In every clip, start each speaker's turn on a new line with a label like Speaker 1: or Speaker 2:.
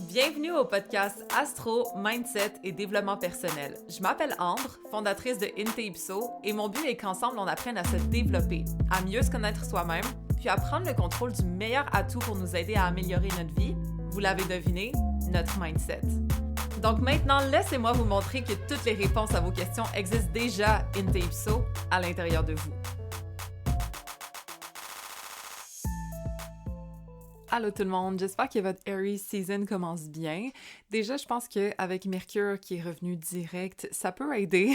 Speaker 1: Bienvenue au podcast Astro, Mindset et Développement personnel. Je m'appelle Ambre, fondatrice de Inte et mon but est qu'ensemble on apprenne à se développer, à mieux se connaître soi-même, puis à prendre le contrôle du meilleur atout pour nous aider à améliorer notre vie. Vous l'avez deviné, notre mindset. Donc maintenant, laissez-moi vous montrer que toutes les réponses à vos questions existent déjà Inte à l'intérieur de vous. Allô tout le monde, j'espère que votre Aries season commence bien. Déjà, je pense qu'avec Mercure qui est revenu direct, ça peut aider.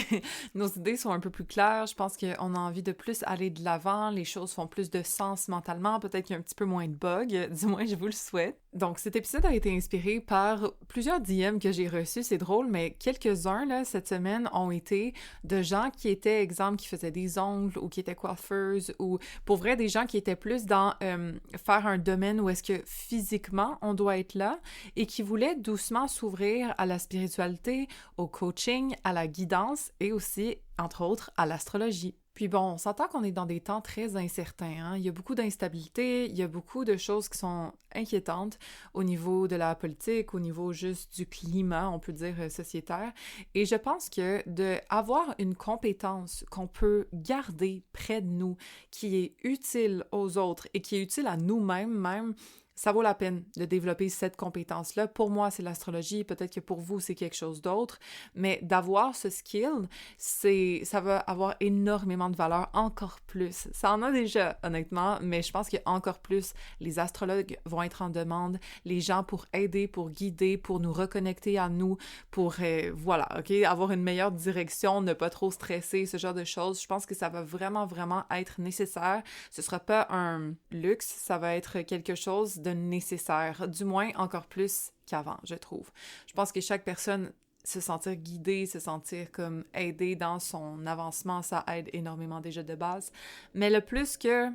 Speaker 1: Nos idées sont un peu plus claires, je pense qu'on a envie de plus aller de l'avant, les choses font plus de sens mentalement, peut-être qu'il y a un petit peu moins de bugs, du moins je vous le souhaite. Donc cet épisode a été inspiré par plusieurs DM que j'ai reçus, c'est drôle, mais quelques-uns là, cette semaine ont été de gens qui étaient, exemple, qui faisaient des ongles ou qui étaient coiffeuses ou pour vrai des gens qui étaient plus dans faire un domaine où est-ce que physiquement on doit être là et qui voulaient doucement s'ouvrir à la spiritualité, au coaching, à la guidance et aussi, entre autres, à l'astrologie. Puis bon, on s'entend qu'on est dans des temps très incertains, hein? Il y a beaucoup d'instabilité, il y a beaucoup de choses qui sont inquiétantes au niveau de la politique, au niveau juste du climat, on peut dire sociétaire. Et je pense que d'avoir une compétence qu'on peut garder près de nous, qui est utile aux autres et qui est utile à nous-mêmes même, ça vaut la peine de développer cette compétence-là. Pour moi, c'est l'astrologie. Peut-être que pour vous, c'est quelque chose d'autre. Mais d'avoir ce skill, ça va avoir énormément de valeur, encore plus. Ça en a déjà, honnêtement, mais je pense qu'encore plus, les astrologues vont être en demande. Les gens pour aider, pour guider, pour nous reconnecter à nous, pour, voilà, OK, avoir une meilleure direction, ne pas trop stresser, ce genre de choses. Je pense que ça va vraiment, vraiment être nécessaire. Ce sera pas un luxe, ça va être quelque chose de nécessaire, du moins encore plus qu'avant, je trouve. Je pense que chaque personne, se sentir guidée, se sentir comme aidée dans son avancement, ça aide énormément déjà de base. Mais le plus que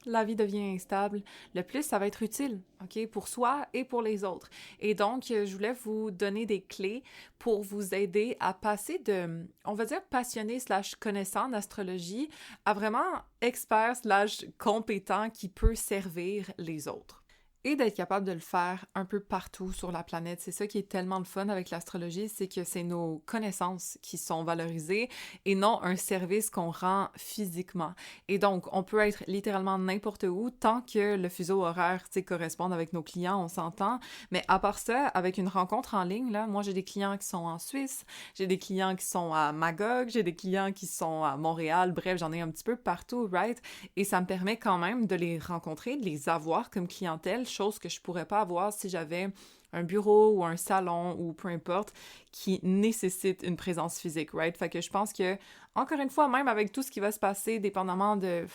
Speaker 1: la vie devient instable, le plus ça va être utile, OK, pour soi et pour les autres. Et donc, je voulais vous donner des clés pour vous aider à passer de, on va dire, passionné / connaissant d'astrologie à vraiment expert / compétent qui peut servir les autres. Et d'être capable de le faire un peu partout sur la planète. C'est ça qui est tellement le fun avec l'astrologie, c'est que c'est nos connaissances qui sont valorisées et non un service qu'on rend physiquement. Et donc, on peut être littéralement n'importe où tant que le fuseau horaire, corresponde avec nos clients, on s'entend. Mais à part ça, avec une rencontre en ligne, là, moi j'ai des clients qui sont en Suisse, j'ai des clients qui sont à Magog, j'ai des clients qui sont à Montréal, bref, j'en ai un petit peu partout, right? Et ça me permet quand même de les rencontrer, de les avoir comme clientèle, chose que je pourrais pas avoir si j'avais un bureau ou un salon ou peu importe qui nécessite une présence physique, right? Fait que je pense que, encore une fois, même avec tout ce qui va se passer, dépendamment de...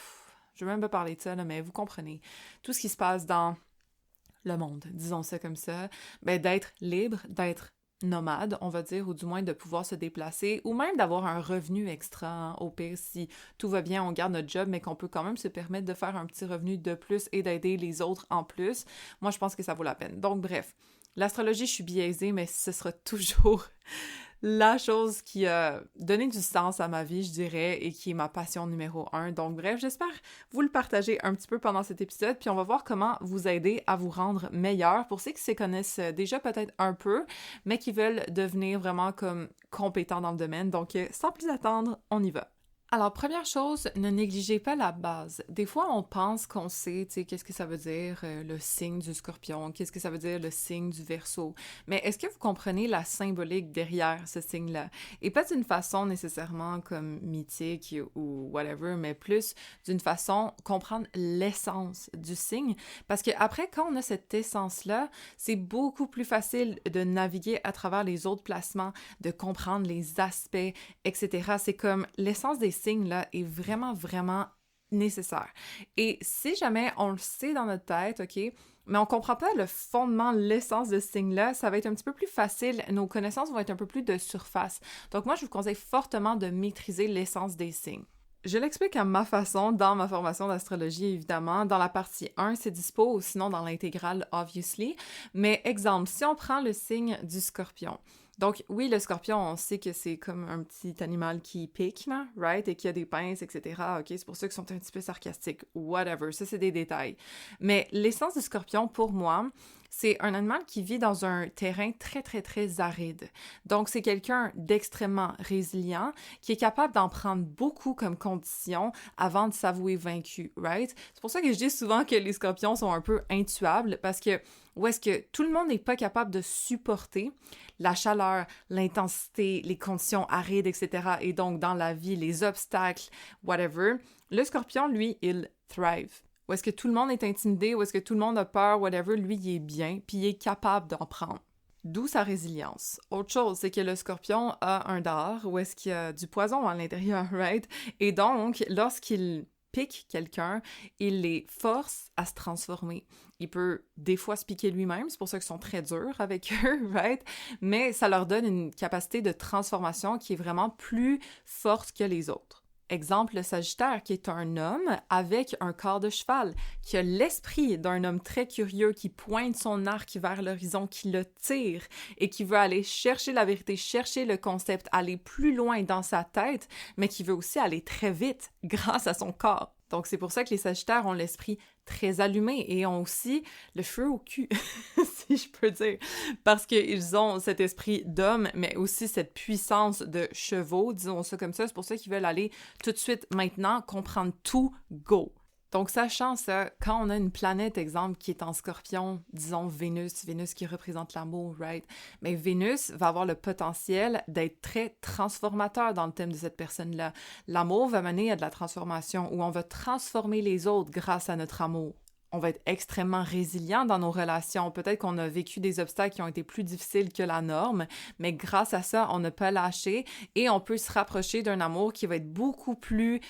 Speaker 1: je veux même pas parler de ça, là, mais vous comprenez. Tout ce qui se passe dans le monde, disons ça comme ça, ben d'être libre, d'être nomade, on va dire, ou du moins de pouvoir se déplacer, ou même d'avoir un revenu extra, hein. Au pire, si tout va bien, on garde notre job, mais qu'on peut quand même se permettre de faire un petit revenu de plus et d'aider les autres en plus. Moi, je pense que ça vaut la peine. Donc, bref, l'astrologie, je suis biaisée, mais ce sera toujours la chose qui a donné du sens à ma vie, je dirais, et qui est ma passion numéro 1. Donc bref, j'espère vous le partager un petit peu pendant cet épisode, puis on va voir comment vous aider à vous rendre meilleur pour ceux qui se connaissent déjà peut-être un peu, mais qui veulent devenir vraiment comme compétents dans le domaine. Donc sans plus attendre, on y va. Alors, première chose, ne négligez pas la base. Des fois, on pense qu'on sait, tu sais, qu'est-ce que ça veut dire le signe du Scorpion, qu'est-ce que ça veut dire le signe du Verseau. Mais est-ce que vous comprenez la symbolique derrière ce signe-là? Et pas d'une façon nécessairement comme mythique ou whatever, mais plus d'une façon comprendre l'essence du signe. Parce que après, quand on a cette essence-là, c'est beaucoup plus facile de naviguer à travers les autres placements, de comprendre les aspects, etc. C'est comme l'essence des signes là est vraiment, vraiment nécessaire. Et si jamais on le sait dans notre tête, OK, mais on comprend pas le fondement, l'essence de ce signe-là, ça va être un petit peu plus facile, nos connaissances vont être un peu plus de surface. Donc moi, je vous conseille fortement de maîtriser l'essence des signes. Je l'explique à ma façon dans ma formation d'astrologie, évidemment. Dans la partie 1, c'est dispo, ou sinon dans l'intégrale, obviously. Mais exemple, si on prend le signe du Scorpion, Donc, oui, le scorpion, on sait que c'est comme un petit animal qui pique, là, right? Et qui a des pinces, etc. OK, c'est pour ça qu'ils sont un petit peu sarcastiques. Whatever, ça, c'est des détails. Mais l'essence du scorpion, pour moi, c'est un animal qui vit dans un terrain très, très, très aride. Donc, c'est quelqu'un d'extrêmement résilient qui est capable d'en prendre beaucoup comme condition avant de s'avouer vaincu, right? C'est pour ça que je dis souvent que les scorpions sont un peu intuables parce que où est-ce que tout le monde n'est pas capable de supporter la chaleur, l'intensité, les conditions arides, etc. Et donc, dans la vie, les obstacles, whatever. Le scorpion, lui, il thrive. Où est-ce que tout le monde est intimidé, où est-ce que tout le monde a peur, whatever, lui, il est bien, puis il est capable d'en prendre. D'où sa résilience. Autre chose, c'est que le scorpion a un dard, où est-ce qu'il y a du poison à l'intérieur, right? Et donc, lorsqu'il pique quelqu'un, il les force à se transformer. Il peut des fois se piquer lui-même, c'est pour ça qu'ils sont très durs avec eux, right? Mais ça leur donne une capacité de transformation qui est vraiment plus forte que les autres. Exemple, le Sagittaire, qui est un homme avec un corps de cheval, qui a l'esprit d'un homme très curieux, qui pointe son arc vers l'horizon, qui le tire et qui veut aller chercher la vérité, chercher le concept, aller plus loin dans sa tête, mais qui veut aussi aller très vite grâce à son corps. Donc, c'est pour ça que les Sagittaires ont l'esprit très allumé et ont aussi le feu au cul, si je peux dire, parce qu'ils ont cet esprit d'homme, mais aussi cette puissance de chevaux, disons ça comme ça. C'est pour ça qu'ils veulent aller tout de suite, maintenant, comprendre tout, go. Donc, sachant ça, quand on a une planète, exemple, qui est en scorpion, disons Vénus, Vénus qui représente l'amour, right? Mais Vénus va avoir le potentiel d'être très transformateur dans le thème de cette personne-là. L'amour va mener à de la transformation où on va transformer les autres grâce à notre amour. On va être extrêmement résilient dans nos relations. Peut-être qu'on a vécu des obstacles qui ont été plus difficiles que la norme, mais grâce à ça, on n'a pas lâché et on peut se rapprocher d'un amour qui va être beaucoup plus,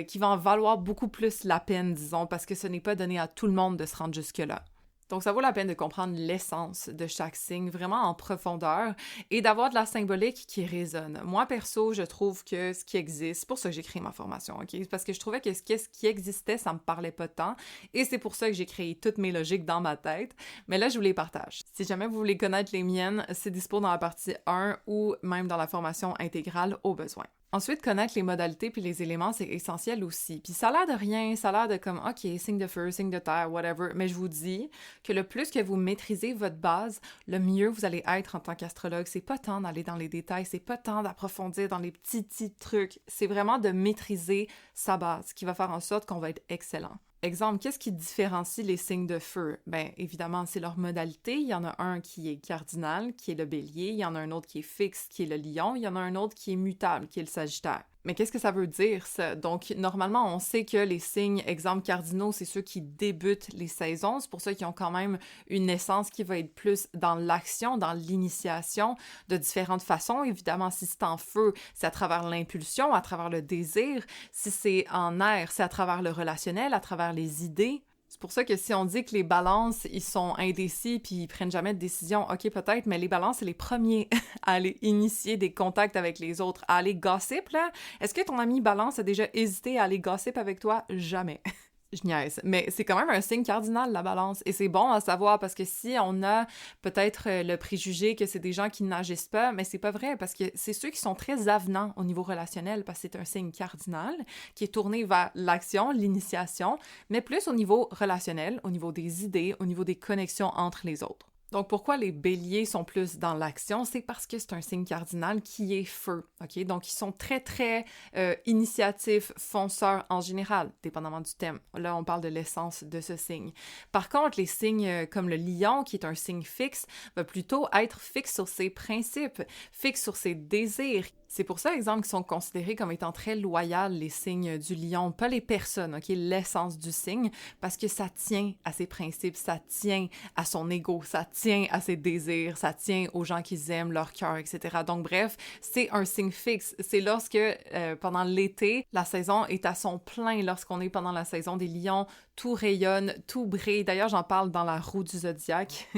Speaker 1: qui va en valoir beaucoup plus la peine, disons, parce que ce n'est pas donné à tout le monde de se rendre jusque-là. Donc, ça vaut la peine de comprendre l'essence de chaque signe vraiment en profondeur et d'avoir de la symbolique qui résonne. Moi, perso, je trouve que ce qui existe, c'est pour ça que j'ai créé ma formation, OK? Parce que je trouvais que ce qui existait, ça me parlait pas tant et c'est pour ça que j'ai créé toutes mes logiques dans ma tête. Mais là, je vous les partage. Si jamais vous voulez connaître les miennes, c'est dispo dans la partie 1 ou même dans la formation intégrale au besoin. Ensuite, connaître les modalités puis les éléments, c'est essentiel aussi. Puis ça a l'air de rien, ça a l'air de comme, OK, signe de feu, signe de terre, whatever. Mais je vous dis que le plus que vous maîtrisez votre base, le mieux vous allez être en tant qu'astrologue. C'est pas tant d'aller dans les détails, c'est pas tant d'approfondir dans les petits trucs. C'est vraiment de maîtriser sa base qui va faire en sorte qu'on va être excellent. Exemple, qu'est-ce qui différencie les signes de feu? Bien, évidemment, c'est leur modalité. Il y en a un qui est cardinal, qui est le bélier. Il y en a un autre qui est fixe, qui est le lion. Il y en a un autre qui est mutable, qui est le sagittaire. Mais qu'est-ce que ça veut dire, ça? Donc, normalement, on sait que les signes, exemple cardinaux, c'est ceux qui débutent les saisons. C'est pour ça qu'ils ont quand même une essence qui va être plus dans l'action, dans l'initiation, de différentes façons. Évidemment, si c'est en feu, c'est à travers l'impulsion, à travers le désir. Si c'est en air, c'est à travers le relationnel, à travers les idées. C'est pour ça que si on dit que les balances, ils sont indécis puis ils prennent jamais de décision, ok peut-être, mais les balances, c'est les premiers à aller initier des contacts avec les autres, à aller gossip, là. Est-ce que ton ami balance a déjà hésité à aller gossip avec toi? Jamais. Je niaise, mais c'est quand même un signe cardinal, la balance. Et c'est bon à savoir parce que si on a peut-être le préjugé que c'est des gens qui n'agissent pas, mais c'est pas vrai parce que c'est ceux qui sont très avenants au niveau relationnel parce que c'est un signe cardinal qui est tourné vers l'action, l'initiation, mais plus au niveau relationnel, au niveau des idées, au niveau des connexions entre les autres. Donc, pourquoi les béliers sont plus dans l'action? C'est parce que c'est un signe cardinal qui est feu, OK? Donc, ils sont très, très initiatifs, fonceurs en général, dépendamment du thème. Là, on parle de l'essence de ce signe. Par contre, les signes comme le lion, qui est un signe fixe, va plutôt être fixe sur ses principes, fixe sur ses désirs. C'est pour ça, exemple, qu'ils sont considérés comme étant très loyaux, les signes du lion, pas les personnes, OK? L'essence du signe, parce que ça tient à ses principes, ça tient à son ego, ça tient à ses désirs, ça tient aux gens qu'ils aiment, leur cœur, etc. Donc, bref, c'est un signe fixe. C'est lorsque, pendant l'été, la saison est à son plein, lorsqu'on est pendant la saison des lions, tout rayonne, tout brille. D'ailleurs, j'en parle dans la roue du zodiaque.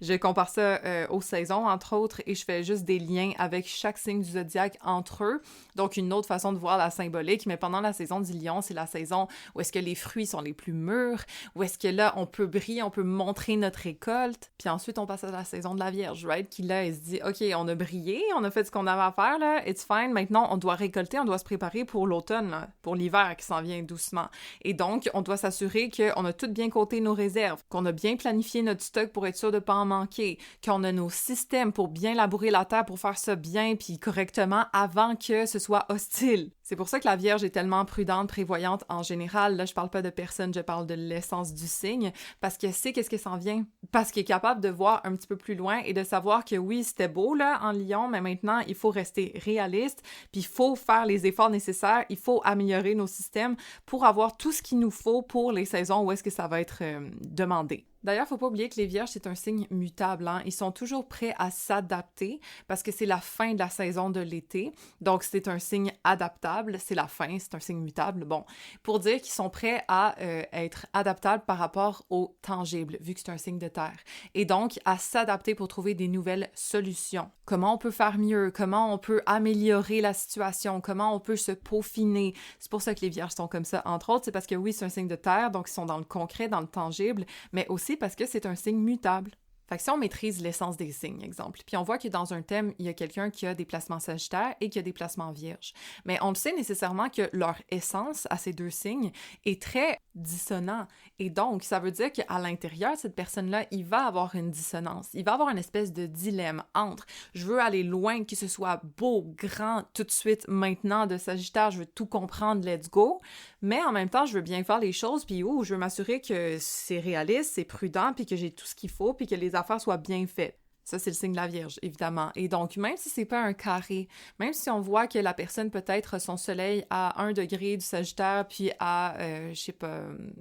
Speaker 1: Je compare ça aux saisons, entre autres, et je fais juste des liens avec chaque signe du zodiaque entre eux. Donc, une autre façon de voir la symbolique. Mais pendant la saison du lion, c'est la saison où est-ce que les fruits sont les plus mûrs, où est-ce que là, on peut briller, on peut montrer notre récolte. Puis ensuite, on passe à la saison de la Vierge, right? Qui là, elle se dit, OK, on a brillé, on a fait ce qu'on avait à faire, là, it's fine. Maintenant, on doit récolter, on doit se préparer pour l'automne, là, pour l'hiver qui s'en vient doucement. Et donc, on doit s'assurer qu'on a tout bien coté nos réserves, qu'on a bien planifié notre stock pour être sûr de ne pas en manquer, qu'on a nos systèmes pour bien labourer la terre, pour faire ça bien puis correctement avant que ce soit hostile. C'est pour ça que la Vierge est tellement prudente, prévoyante en général. Là, je parle pas de personne, je parle de l'essence du signe, parce qu'elle sait qu'est-ce qui s'en vient. Parce qu'elle est capable de voir un petit peu plus loin et de savoir que oui, c'était beau là en Lion, mais maintenant, il faut rester réaliste, puis il faut faire les efforts nécessaires, il faut améliorer nos systèmes pour avoir tout ce qu'il nous faut pour les saisons où est-ce que ça va être demandé. D'ailleurs, faut pas oublier que les Vierges, c'est un signe mutable, hein? Ils sont toujours prêts à s'adapter parce que c'est la fin de la saison de l'été. Donc, c'est un signe adaptable. C'est la fin, c'est un signe mutable. Bon, pour dire qu'ils sont prêts à être adaptables par rapport au tangible, vu que c'est un signe de terre. Et donc, à s'adapter pour trouver des nouvelles solutions. Comment on peut faire mieux? Comment on peut améliorer la situation? Comment on peut se peaufiner? C'est pour ça que les Vierges sont comme ça, entre autres. C'est parce que oui, c'est un signe de terre, donc ils sont dans le concret, dans le tangible, mais aussi parce que c'est un signe mutable. Fait que si on maîtrise l'essence des signes, exemple, puis on voit que dans un thème, il y a quelqu'un qui a des placements sagittaires et qui a des placements vierges, mais on le sait nécessairement que leur essence à ces deux signes est très dissonant. Et donc, ça veut dire qu'à l'intérieur, cette personne-là, il va avoir une dissonance. Il va avoir une espèce de dilemme entre « je veux aller loin, que ce soit beau, grand, tout de suite, maintenant, de Sagittaire, je veux tout comprendre, let's go », mais en même temps, je veux bien faire les choses, puis je veux m'assurer que c'est réaliste, c'est prudent, puis que j'ai tout ce qu'il faut, puis que les affaires soient bien faites. Ça, c'est le signe de la Vierge, évidemment. Et donc, même si c'est pas un carré, même si on voit que la personne peut-être son soleil à 1 degré du Sagittaire, puis à,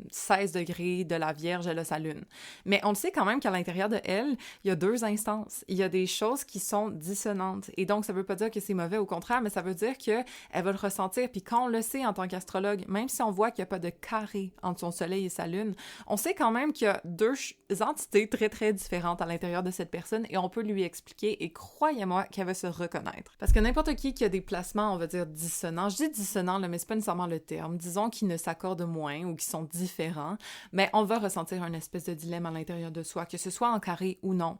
Speaker 1: 16 degrés de la Vierge, elle a sa lune. Mais on le sait quand même qu'à l'intérieur de elle, il y a deux instances. Il y a des choses qui sont dissonantes. Et donc, ça veut pas dire que c'est mauvais, au contraire, mais ça veut dire qu'elle va le ressentir. Puis quand on le sait en tant qu'astrologue, même si on voit qu'il n'y a pas de carré entre son soleil et sa lune, on sait quand même qu'il y a deux entités très, très différentes à l'intérieur de cette personne et on peut lui expliquer et croyez-moi qu'elle va se reconnaître. Parce que n'importe qui a des placements, on va dire, dissonants, je dis dissonants, là, mais c'est pas nécessairement le terme, disons qu'ils ne s'accordent moins ou qui sont différents, mais on va ressentir un espèce de dilemme à l'intérieur de soi, que ce soit en carré ou non.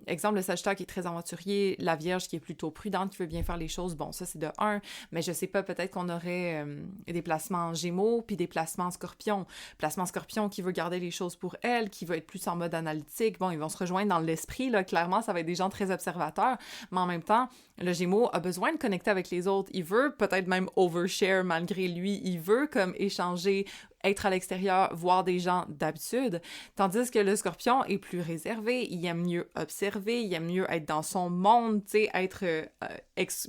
Speaker 1: Exemple, le Sagittaire qui est très aventurier, la Vierge qui est plutôt prudente, qui veut bien faire les choses, bon, ça c'est de 1, mais je sais pas, peut-être qu'on aurait des placements en Gémeaux, puis des placements en Scorpion. Placement Scorpion qui veut garder les choses pour elle, qui veut être plus en mode analytique, bon, ils vont se rejoindre dans l'esprit, là, clairement, ça va être des gens très observateurs, mais en même temps, le Gémeaux a besoin de connecter avec les autres. Il veut peut-être même overshare malgré lui. Il veut comme échanger, être à l'extérieur, voir des gens d'habitude. Tandis que le Scorpion est plus réservé. Il aime mieux observer, il aime mieux être dans son monde, tu sais, être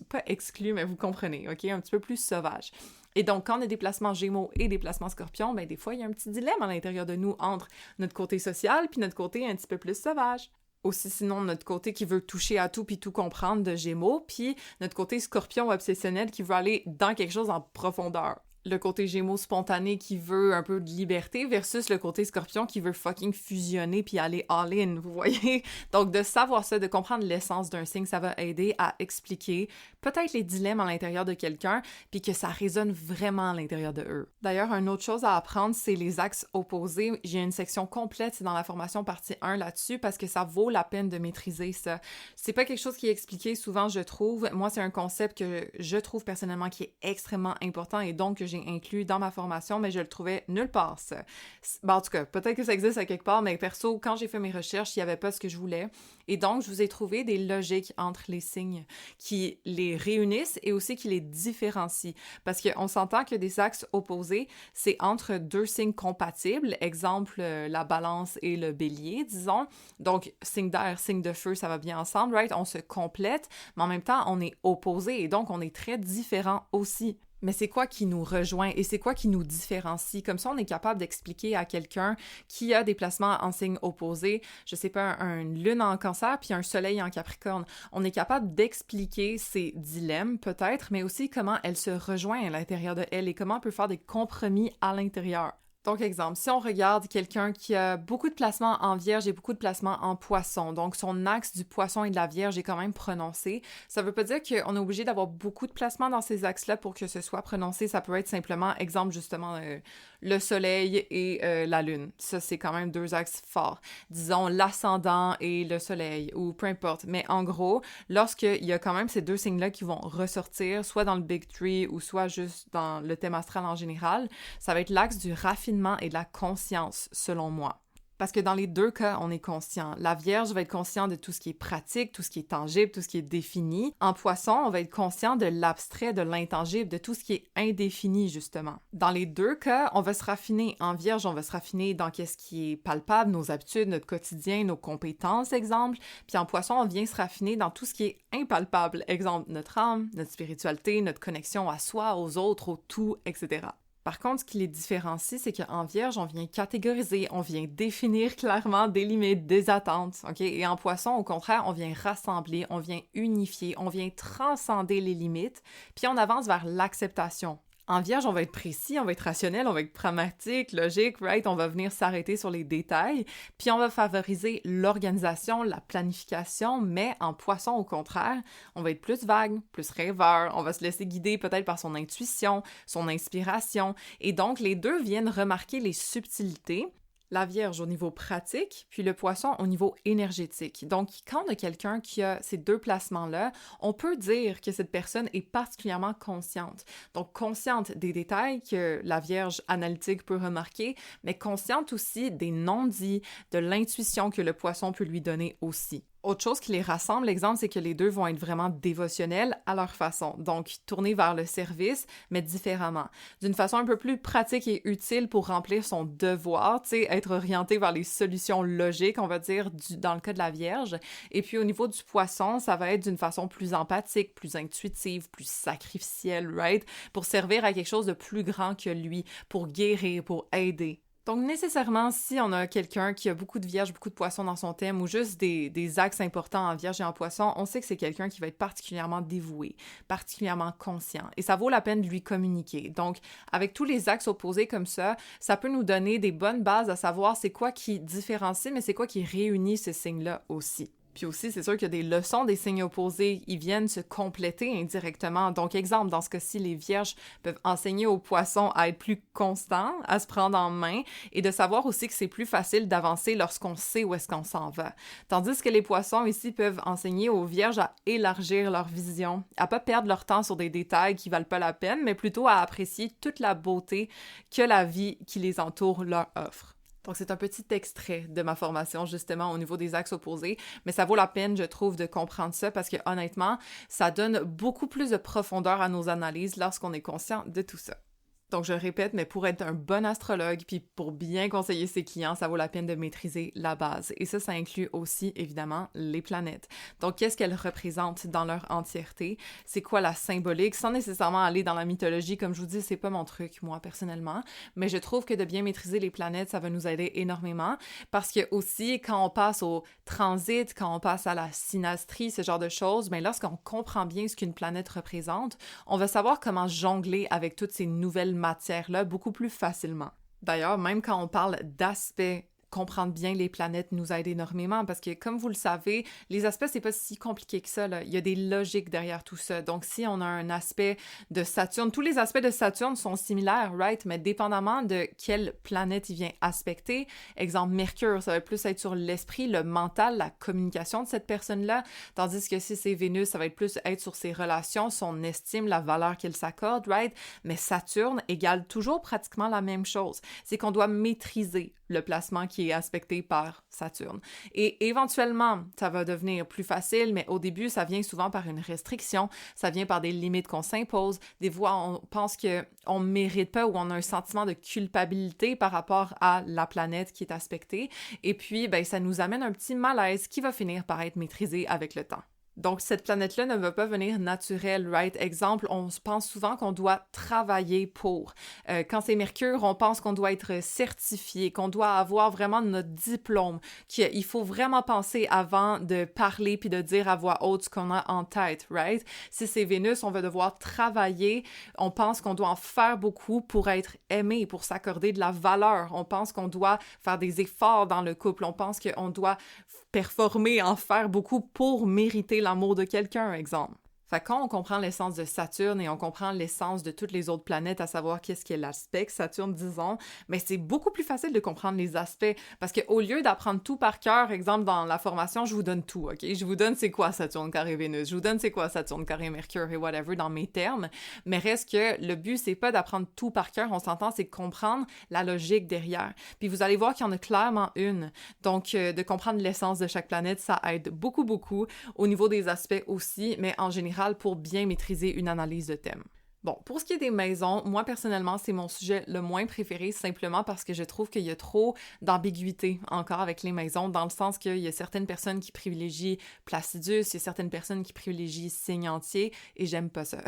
Speaker 1: pas exclu, mais vous comprenez, OK? Un petit peu plus sauvage. Et donc, quand on a des placements Gémeaux et des placements Scorpions, ben des fois, il y a un petit dilemme à l'intérieur de nous entre notre côté social puis notre côté un petit peu plus sauvage. Aussi, sinon, notre côté qui veut toucher à tout puis tout comprendre de Gémeaux, puis notre côté Scorpion obsessionnel qui veut aller dans quelque chose en profondeur. Le côté Gémeaux spontané qui veut un peu de liberté versus le côté Scorpion qui veut fucking fusionner puis aller all-in, vous voyez? Donc, de savoir ça, de comprendre l'essence d'un signe, ça va aider à expliquer peut-être les dilemmes à l'intérieur de quelqu'un puis que ça résonne vraiment à l'intérieur de eux. D'ailleurs, une autre chose à apprendre, c'est les axes opposés. J'ai une section complète, c'est dans la formation partie 1 là-dessus parce que ça vaut la peine de maîtriser ça. C'est pas quelque chose qui est expliqué souvent, je trouve. Moi, c'est un concept que je trouve personnellement qui est extrêmement important et donc que j'ai inclus dans ma formation, mais je le trouvais nulle part, ça. Ben, en tout cas, peut-être que ça existe à quelque part, mais perso, quand j'ai fait mes recherches, il n'y avait pas ce que je voulais. Et donc, je vous ai trouvé des logiques entre les signes qui les réunissent et aussi qui les différencient. Parce qu'on s'entend que des axes opposés, c'est entre deux signes compatibles. Exemple, la balance et le bélier, disons. Donc, signe d'air, signe de feu, ça va bien ensemble, right? On se complète, mais en même temps, on est opposés et donc on est très différents aussi. Mais c'est quoi qui nous rejoint et c'est quoi qui nous différencie? Comme ça, on est capable d'expliquer à quelqu'un qui a des placements en signes opposés, je sais pas, un lune en cancer puis un soleil en capricorne. On est capable d'expliquer ces dilemmes peut-être, mais aussi comment elle se rejoint à l'intérieur de elle et comment on peut faire des compromis à l'intérieur. Donc, exemple, si on regarde quelqu'un qui a beaucoup de placements en Vierge et beaucoup de placements en Poisson, donc son axe du Poisson et de la Vierge est quand même prononcé, ça veut pas dire qu'on est obligé d'avoir beaucoup de placements dans ces axes-là pour que ce soit prononcé. Ça peut être simplement, exemple, justement, le soleil et la lune. Ça, c'est quand même deux axes forts. Disons l'ascendant et le soleil, ou peu importe. Mais en gros, lorsqu'il y a quand même ces deux signes-là qui vont ressortir, soit dans le Big Three ou soit juste dans le thème astral en général, ça va être l'axe du raffinement et de la conscience, selon moi. Parce que dans les deux cas, on est conscient. La Vierge va être consciente de tout ce qui est pratique, tout ce qui est tangible, tout ce qui est défini. En Poisson, on va être conscient de l'abstrait, de l'intangible, de tout ce qui est indéfini, justement. Dans les deux cas, on va se raffiner. En Vierge, on va se raffiner dans qu'est-ce qui est palpable, nos habitudes, notre quotidien, nos compétences, exemple. Puis en Poisson, on vient se raffiner dans tout ce qui est impalpable. Exemple, notre âme, notre spiritualité, notre connexion à soi, aux autres, au tout, etc. Par contre, ce qui les différencie, c'est qu'en Vierge, on vient catégoriser, on vient définir clairement des limites, des attentes, OK? Et en Poisson, au contraire, on vient rassembler, on vient unifier, on vient transcender les limites, puis on avance vers l'acceptation. En Vierge, on va être précis, on va être rationnel, on va être pragmatique, logique, right? On va venir s'arrêter sur les détails, puis on va favoriser l'organisation, la planification, mais en Poisson, au contraire, on va être plus vague, plus rêveur, on va se laisser guider peut-être par son intuition, son inspiration, et donc les deux viennent remarquer les subtilités, la Vierge au niveau pratique, puis le Poisson au niveau énergétique. Donc, quand on a quelqu'un qui a ces deux placements-là, on peut dire que cette personne est particulièrement consciente. Donc, consciente des détails que la Vierge analytique peut remarquer, mais consciente aussi des non-dits, de l'intuition que le Poisson peut lui donner aussi. Autre chose qui les rassemble, l'exemple, c'est que les deux vont être vraiment dévotionnels à leur façon, donc tournés vers le service, mais différemment. D'une façon un peu plus pratique et utile pour remplir son devoir, tu sais, être orienté vers les solutions logiques, on va dire, dans le cas de la Vierge. Et puis au niveau du Poisson, ça va être d'une façon plus empathique, plus intuitive, plus sacrificielle, right? Pour servir à quelque chose de plus grand que lui, pour guérir, pour aider. Donc, nécessairement, si on a quelqu'un qui a beaucoup de Vierge, beaucoup de Poissons dans son thème ou juste des axes importants en Vierge et en Poisson, on sait que c'est quelqu'un qui va être particulièrement dévoué, particulièrement conscient. Et ça vaut la peine de lui communiquer. Donc, avec tous les axes opposés comme ça peut nous donner des bonnes bases à savoir c'est quoi qui différencie, mais c'est quoi qui réunit ces signes-là aussi. Puis aussi, c'est sûr qu'il y a des leçons des signes opposés, ils viennent se compléter indirectement. Donc, exemple, dans ce cas-ci, les Vierges peuvent enseigner aux Poissons à être plus constants, à se prendre en main, et de savoir aussi que c'est plus facile d'avancer lorsqu'on sait où est-ce qu'on s'en va. Tandis que les Poissons ici peuvent enseigner aux Vierges à élargir leur vision, à pas perdre leur temps sur des détails qui valent pas la peine, mais plutôt à apprécier toute la beauté que la vie qui les entoure leur offre. Donc, c'est un petit extrait de ma formation, justement, au niveau des axes opposés, mais ça vaut la peine, je trouve, de comprendre ça parce que, honnêtement, ça donne beaucoup plus de profondeur à nos analyses lorsqu'on est conscient de tout ça. Donc, je répète, mais pour être un bon astrologue, puis pour bien conseiller ses clients, ça vaut la peine de maîtriser la base. Et ça inclut aussi, évidemment, les planètes. Donc, qu'est-ce qu'elles représentent dans leur entièreté? C'est quoi la symbolique? Sans nécessairement aller dans la mythologie, comme je vous dis, c'est pas mon truc, moi, personnellement. Mais je trouve que de bien maîtriser les planètes, ça va nous aider énormément. Parce que aussi, quand on passe au transit, quand on passe à la synastrie, ce genre de choses, mais lorsqu'on comprend bien ce qu'une planète représente, on va savoir comment jongler avec toutes ces nouvelles matières-là beaucoup plus facilement. D'ailleurs, même quand on parle d'aspects, comprendre bien les planètes nous aide énormément parce que, comme vous le savez, les aspects, c'est pas si compliqué que ça, là. Il y a des logiques derrière tout ça. Donc, si on a un aspect de Saturne, tous les aspects de Saturne sont similaires, right? Mais dépendamment de quelle planète il vient aspecter, exemple Mercure, ça va plus être sur l'esprit, le mental, la communication de cette personne-là, tandis que si c'est Vénus, ça va être plus être sur ses relations, son estime, la valeur qu'elle s'accorde, right? Mais Saturne égale toujours pratiquement la même chose. C'est qu'on doit maîtriser le placement qui est aspecté par Saturne. Et éventuellement, ça va devenir plus facile, mais au début, ça vient souvent par une restriction, ça vient par des limites qu'on s'impose. Des fois, on pense qu'on ne mérite pas ou on a un sentiment de culpabilité par rapport à la planète qui est aspectée. Et puis, ben, ça nous amène un petit malaise qui va finir par être maîtrisé avec le temps. Donc, cette planète-là ne va pas venir naturelle, right? Exemple, on pense souvent qu'on doit travailler pour. Quand c'est Mercure, on pense qu'on doit être certifié, qu'on doit avoir vraiment notre diplôme, qu'il faut vraiment penser avant de parler puis de dire à voix haute ce qu'on a en tête, right? Si c'est Vénus, on va devoir travailler. On pense qu'on doit en faire beaucoup pour être aimé, pour s'accorder de la valeur. On pense qu'on doit faire des efforts dans le couple. On pense qu'on doit performer, en faire beaucoup pour mériter l'amour de quelqu'un, exemple. Fait que quand on comprend l'essence de Saturne et on comprend l'essence de toutes les autres planètes, à savoir qu'est-ce qu'est l'aspect Saturne, disons, mais c'est beaucoup plus facile de comprendre les aspects parce qu'au lieu d'apprendre tout par cœur, exemple dans la formation, je vous donne tout, ok? Je vous donne c'est quoi Saturne carré Vénus, je vous donne c'est quoi Saturne carré Mercure et whatever dans mes termes, mais reste que le but c'est pas d'apprendre tout par cœur, on s'entend, c'est de comprendre la logique derrière. Puis vous allez voir qu'il y en a clairement une. Donc de comprendre l'essence de chaque planète, ça aide beaucoup, beaucoup au niveau des aspects aussi, mais en général pour bien maîtriser une analyse de thème. Bon, pour ce qui est des maisons, moi personnellement, c'est mon sujet le moins préféré simplement parce que je trouve qu'il y a trop d'ambiguïté encore avec les maisons, dans le sens qu'il y a certaines personnes qui privilégient Placidus, il y a certaines personnes qui privilégient signe entier et j'aime pas ça.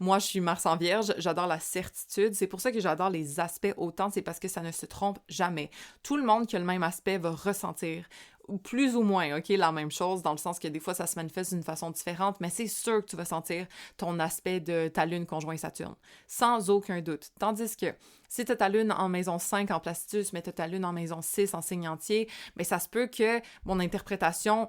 Speaker 1: Moi, je suis Mars en Vierge, j'adore la certitude, c'est pour ça que j'adore les aspects autant, c'est parce que ça ne se trompe jamais. Tout le monde qui a le même aspect va ressentir plus ou moins, ok, la même chose, dans le sens que des fois, ça se manifeste d'une façon différente, mais c'est sûr que tu vas sentir ton aspect de ta lune conjoint Saturne, sans aucun doute. Tandis que si tu as ta lune en maison 5 en Placidus, mais tu as ta lune en maison 6 en signe entier, mais ça se peut que mon interprétation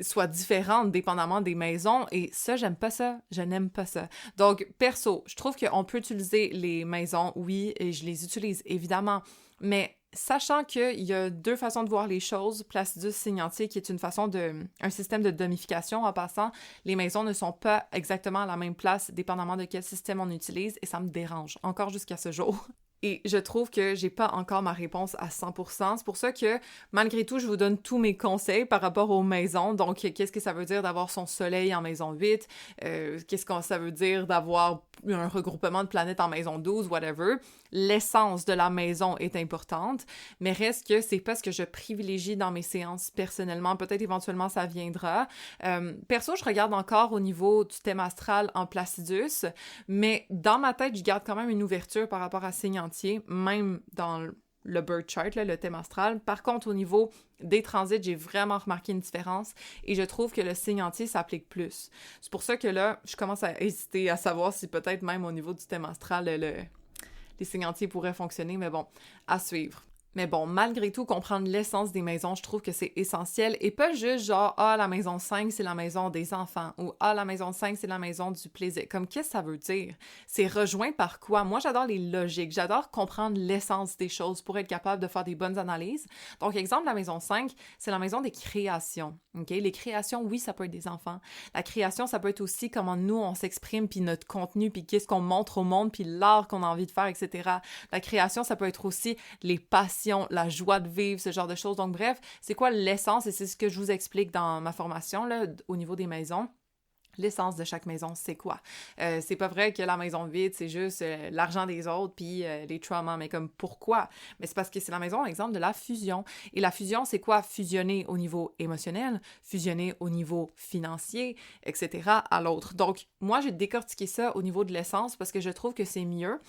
Speaker 1: soit différente dépendamment des maisons, et ça, j'aime pas ça, je n'aime pas ça. Donc, perso, je trouve qu'on peut utiliser les maisons, oui, et je les utilise évidemment, mais sachant qu'il y a deux façons de voir les choses, Placidus signe entier qui est un système de domification en passant, les maisons ne sont pas exactement à la même place dépendamment de quel système on utilise et ça me dérange encore jusqu'à ce jour. Et je trouve que j'ai pas encore ma réponse à 100%. C'est pour ça que, malgré tout, je vous donne tous mes conseils par rapport aux maisons. Donc, qu'est-ce que ça veut dire d'avoir son soleil en maison 8? Qu'est-ce que ça veut dire d'avoir un regroupement de planètes en maison 12, whatever. L'essence de la maison est importante, mais reste que c'est pas ce que je privilégie dans mes séances personnellement. Peut-être éventuellement ça viendra. Perso, je regarde encore au niveau du thème astral en Placidus, mais dans ma tête, je garde quand même une ouverture par rapport à signe entier, même dans le birth chart, là, le thème astral. Par contre, au niveau des transits, j'ai vraiment remarqué une différence et je trouve que le signe entier s'applique plus. C'est pour ça que là, je commence à hésiter à savoir si peut-être même au niveau du thème astral, les signes entiers pourraient fonctionner, mais bon, à suivre. Mais bon, malgré tout, comprendre l'essence des maisons, je trouve que c'est essentiel. Et pas juste genre, ah, la maison 5, c'est la maison des enfants. Ou ah, la maison 5, c'est la maison du plaisir. Comme, qu'est-ce que ça veut dire? C'est rejoint par quoi? Moi, j'adore les logiques. J'adore comprendre l'essence des choses pour être capable de faire des bonnes analyses. Donc, exemple, la maison 5, c'est la maison des créations. OK? Les créations, oui, ça peut être des enfants. La création, ça peut être aussi comment nous, on s'exprime, puis notre contenu, puis qu'est-ce qu'on montre au monde, puis l'art qu'on a envie de faire, etc. La création, ça peut être aussi les passions, la joie de vivre, ce genre de choses. Donc bref, c'est quoi l'essence? Et c'est ce que je vous explique dans ma formation, là, au niveau des maisons. L'essence de chaque maison, c'est quoi? C'est pas vrai que la maison vide, c'est juste l'argent des autres puis les traumas, mais comme pourquoi? Mais c'est parce que c'est la maison, exemple, de la fusion. Et la fusion, c'est quoi? Fusionner au niveau émotionnel, fusionner au niveau financier, etc. à l'autre. Donc, moi, j'ai décortiqué ça au niveau de l'essence parce que je trouve que c'est mieux.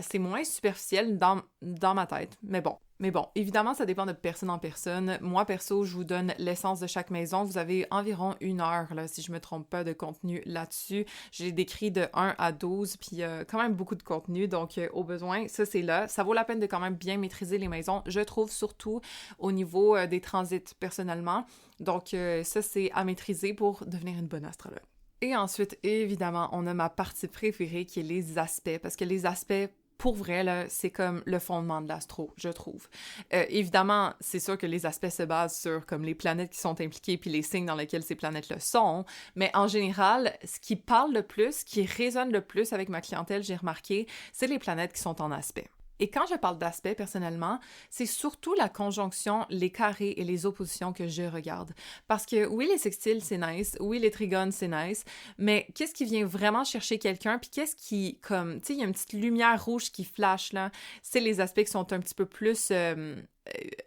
Speaker 1: C'est moins superficiel dans ma tête, mais bon. Mais bon, évidemment, ça dépend de personne en personne. Moi, perso, je vous donne l'essence de chaque maison. Vous avez environ 1 heure, là, si je me trompe pas, de contenu là-dessus. J'ai décrit de 1 à 12, puis quand même beaucoup de contenu, donc au besoin, ça c'est là. Ça vaut la peine de quand même bien maîtriser les maisons, je trouve, surtout au niveau des transits, personnellement. Donc ça, c'est à maîtriser pour devenir une bonne astrologue. Et ensuite, évidemment, on a ma partie préférée qui est les aspects, parce que les aspects, pour vrai, là, c'est comme le fondement de l'astro, je trouve. Évidemment, c'est sûr que les aspects se basent sur comme les planètes qui sont impliquées puis les signes dans lesquels ces planètes le sont, mais en général, ce qui parle le plus, qui résonne le plus avec ma clientèle, j'ai remarqué, c'est les planètes qui sont en aspect. Et quand je parle d'aspect, personnellement, c'est surtout la conjonction, les carrés et les oppositions que je regarde. Parce que oui, les sextiles, c'est nice, oui, les trigones, c'est nice, mais qu'est-ce qui vient vraiment chercher quelqu'un, puis qu'est-ce qui, comme, tu sais, il y a une petite lumière rouge qui flash, là, c'est les aspects qui sont un petit peu plus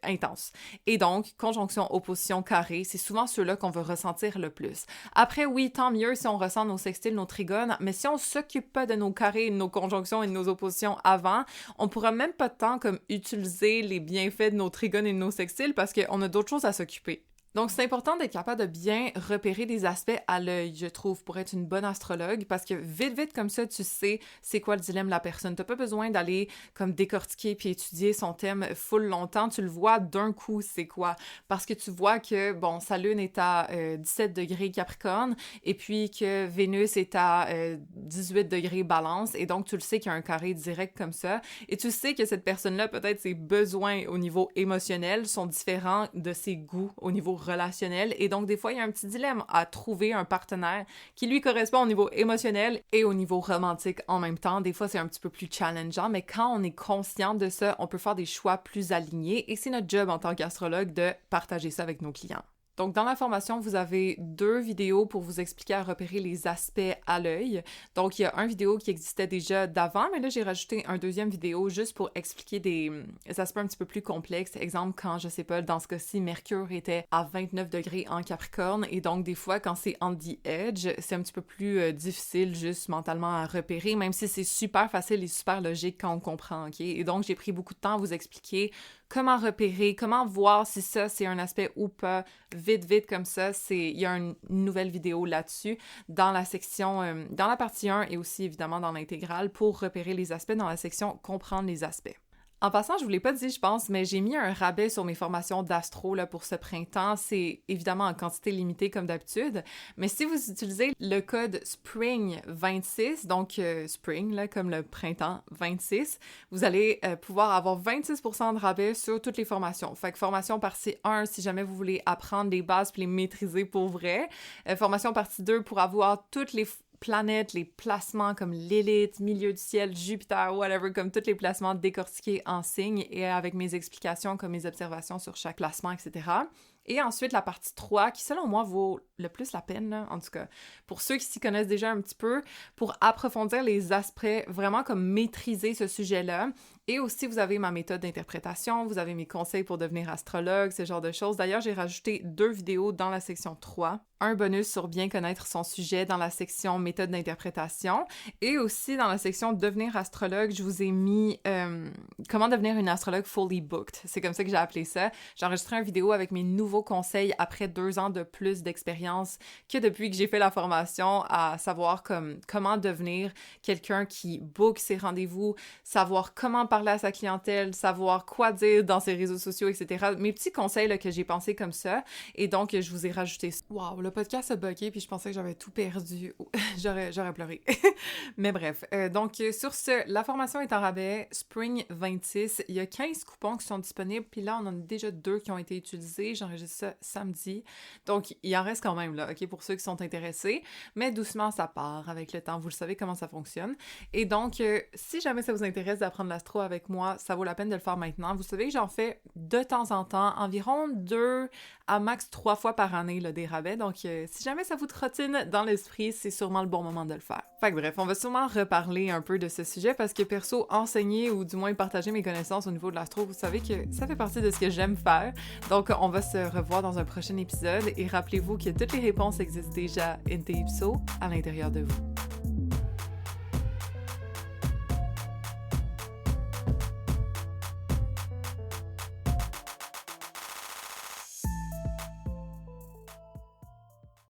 Speaker 1: intense. Et donc, conjonction, opposition, carré, c'est souvent ceux-là qu'on veut ressentir le plus. Après, oui, tant mieux si on ressent nos sextiles, nos trigones, mais si on s'occupe pas de nos carrés, de nos conjonctions et de nos oppositions avant, on pourra même pas tant comme utiliser les bienfaits de nos trigones et de nos sextiles parce qu'on a d'autres choses à s'occuper. Donc, c'est important d'être capable de bien repérer des aspects à l'œil, je trouve, pour être une bonne astrologue, parce que vite, comme ça, tu sais c'est quoi le dilemme de la personne. T'as pas besoin d'aller comme décortiquer puis étudier son thème full longtemps. Tu le vois d'un coup, c'est quoi. Parce que tu vois que, bon, sa lune est à 17 degrés Capricorne, et puis que Vénus est à 18 degrés Balance, et donc tu le sais qu'il y a un carré direct comme ça, et tu sais que cette personne-là, peut-être ses besoins au niveau émotionnel sont différents de ses goûts au niveau relationnel, et donc des fois il y a un petit dilemme à trouver un partenaire qui lui correspond au niveau émotionnel et au niveau romantique en même temps. Des fois c'est un petit peu plus challengeant, mais quand on est conscient de ça, on peut faire des choix plus alignés, et c'est notre job en tant qu'astrologue de partager ça avec nos clients. Donc, dans la formation, vous avez 2 vidéos pour vous expliquer à repérer les aspects à l'œil. Donc, il y a une vidéo qui existait déjà d'avant, mais là, j'ai rajouté un deuxième vidéo juste pour expliquer des aspects un petit peu plus complexes. Exemple, quand, je sais pas, dans ce cas-ci, Mercure était à 29 degrés en Capricorne, et donc, des fois, quand c'est on the edge, c'est un petit peu plus difficile juste mentalement à repérer, même si c'est super facile et super logique quand on comprend, OK? Et donc, j'ai pris beaucoup de temps à vous expliquer comment repérer, comment voir si ça, c'est un aspect ou pas, vite comme ça. Il y a une nouvelle vidéo là-dessus dans la section, dans la partie 1 et aussi évidemment dans l'intégrale pour repérer les aspects dans la section comprendre les aspects. En passant, je vous l'ai pas dit, je pense, mais j'ai mis un rabais sur mes formations d'astro là, pour ce printemps. C'est évidemment en quantité limitée comme d'habitude, mais si vous utilisez le code SPRING26, donc Spring, là, comme le printemps 26, vous allez pouvoir avoir 26% de rabais sur toutes les formations. Fait que formation partie 1, si jamais vous voulez apprendre les bases puis les maîtriser pour vrai. Formation partie 2 pour avoir toutes les planètes, les placements comme l'élite, milieu du ciel, Jupiter, whatever, comme tous les placements décortiqués en signes et avec mes explications comme mes observations sur chaque placement, etc. Et ensuite, la partie 3, qui selon moi vaut le plus la peine, là, en tout cas, pour ceux qui s'y connaissent déjà un petit peu, pour approfondir les aspects, vraiment comme maîtriser ce sujet-là. Et aussi, vous avez ma méthode d'interprétation, vous avez mes conseils pour devenir astrologue, ce genre de choses. D'ailleurs, j'ai rajouté 2 vidéos dans la section 3. Un bonus sur bien connaître son sujet dans la section méthode d'interprétation. Et aussi, dans la section devenir astrologue, je vous ai mis comment devenir une astrologue fully booked. C'est comme ça que j'ai appelé ça. J'ai enregistré une vidéo avec mes nouveaux conseils après 2 ans de plus d'expérience que depuis que j'ai fait la formation, à savoir comment devenir quelqu'un qui book ses rendez-vous, savoir comment parler à sa clientèle, savoir quoi dire dans ses réseaux sociaux, etc. Mes petits conseils là, que j'ai pensé comme ça. Et donc, je vous ai rajouté ça. Wow, le podcast a bugué, puis je pensais que j'avais tout perdu. J'aurais pleuré. Mais bref. Donc, sur ce, la formation est en rabais, Spring 26. Il y a 15 coupons qui sont disponibles, puis là, on en a déjà 2 qui ont été utilisés. J'enregistre ça samedi. Donc, il en reste quand même, là, OK, pour ceux qui sont intéressés. Mais doucement, ça part avec le temps. Vous le savez comment ça fonctionne. Et donc, si jamais ça vous intéresse d'apprendre l'astro avec moi, ça vaut la peine de le faire maintenant. Vous savez que j'en fais de temps en temps, environ 2 à max 3 fois par année, là, des rabais. Donc, si jamais ça vous trottine dans l'esprit, c'est sûrement le bon moment de le faire. Fait que bref, on va sûrement reparler un peu de ce sujet parce que perso, enseigner ou du moins partager mes connaissances au niveau de l'astro, vous savez que ça fait partie de ce que j'aime faire. Donc, on va se revoir dans un prochain épisode et rappelez-vous que toutes les réponses existent déjà in the ipso à l'intérieur de vous.